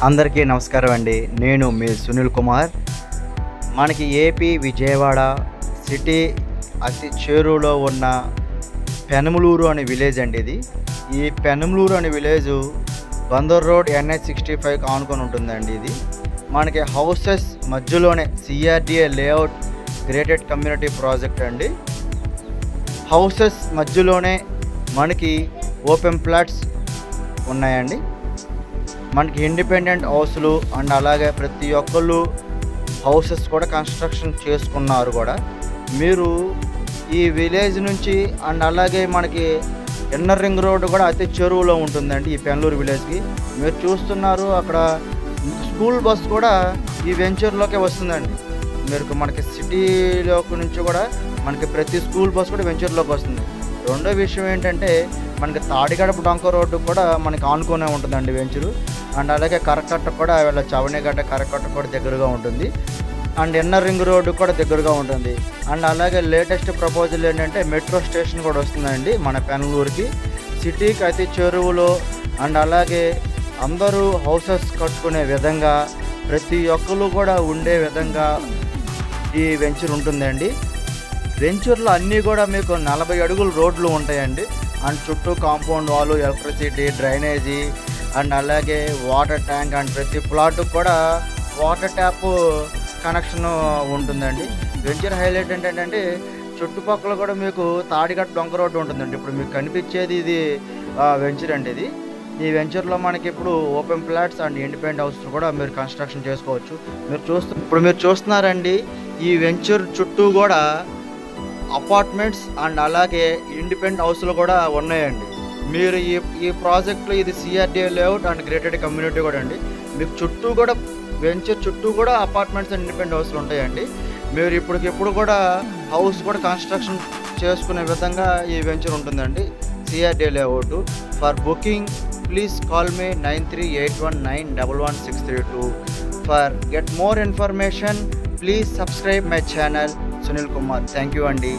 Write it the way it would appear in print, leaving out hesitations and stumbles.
అందరికీ నమస్కారం అండి. నేను మీ సునీల్ కుమార్. మనకి ఏపీ విజయవాడ సిటీ అతి చేరువలో ఉన్న పెనమలూరు అనే విలేజ్ అండి ఇది. ఈ పెనమలూరు అనే విలేజ్ బందర్ రోడ్ NH65 ఆనుకొని ఉంటుందండి. ఇది మనకి హౌసెస్ మధ్యలోనే CRDA layout grated community project అండి. హౌసెస్ మధ్యలోనే మనకి ఓపెన్ ప్లాట్స్ ఉన్నాయండి. మనకి ఇండిపెండెంట్ హౌస్లు అండ్ అలాగే ప్రతి ఒక్కళ్ళు హౌసెస్ కూడా కన్స్ట్రక్షన్ చేసుకున్నారు కూడా. మీరు ఈ విలేజ్ నుంచి అండ్ అలాగే మనకి ఇన్నర్ రింగ్ రోడ్ కూడా అతి చెరువులో ఉంటుందండి. ఈ పెనమలూరు విలేజ్కి మీరు చూస్తున్నారు, అక్కడ స్కూల్ బస్ కూడా ఈ వెంచర్లోకే వస్తుందండి. మీరు మనకి సిటీలోకి నుంచి కూడా మనకి ప్రతి స్కూల్ బస్ కూడా వెంచర్లోకి వస్తుంది. రెండో విషయం ఏంటంటే మనకి తాడిగడప డొంక రోడ్డు కూడా మనకి ఆనుకునే ఉంటుందండి వెంచరు. అండ్ అలాగే కరకట్ట కూడా వీళ్ళ చవనిగడ్డ కరకట్ట కూడా దగ్గరగా ఉంటుంది. అండ్ ఇన్నర్ రింగ్ రోడ్డు కూడా దగ్గరగా ఉంటుంది. అండ్ అలాగే లేటెస్ట్ ప్రపోజల్ ఏంటంటే మెట్రో స్టేషన్ కూడా వస్తుందండి మన పెనమలూరుకి. సిటీకి అతి చెరువులో అండ్ అలాగే అందరూ హౌసెస్ కట్టుకునే విధంగా ప్రతి ఒక్కరు కూడా ఉండే విధంగా ఈ వెంచర్ ఉంటుందండి. వెంచర్లో అన్నీ కూడా మీకు 40 అడుగుల రోడ్లు ఉంటాయండి. అండ్ చుట్టూ compound wall, electricity, drainage and అలాగే వాటర్ ట్యాంక్ అండ్ ప్రతి ప్లాట్ కూడా వాటర్ ట్యాప్ కనెక్షన్ ఉంటుందండి. వెంచర్ హైలైట్ ఏంటంటే చుట్టుపక్కల కూడా మీకు తాడిగట్ట డొంక రోడ్డు ఉంటుందండి. ఇప్పుడు మీకు కనిపించేది ఇది వెంచర్ అండి. ఇది ఈ వెంచర్లో మనకి ఇప్పుడు open plots and independent house కూడా మీరు కన్స్ట్రక్షన్ చేసుకోవచ్చు. ఇప్పుడు మీరు చూస్తున్నారండి, ఈ వెంచర్ చుట్టూ కూడా అపార్ట్మెంట్స్ అండ్ అలాగే ఇండిపెండెంట్ హౌస్లు కూడా ఉన్నాయండి. మీరు ఈ ప్రాజెక్ట్లో ఇది CRDA layout and grated community కూడా అండి. మీకు చుట్టూ కూడా వెంచర్ చుట్టూ కూడా అపార్ట్మెంట్స్ అండ్ ఇండిపెండెంట్ హౌస్లు ఉంటాయండి. మీరు ఇప్పటికిప్పుడు కూడా హౌస్ కూడా కన్స్ట్రక్షన్ చేసుకునే విధంగా ఈ వెంచర్ ఉంటుందండి. CRDA layout. For booking please call me 9381911632. For get more information please subscribe my channel Sunil Kumar. Thank you అండి.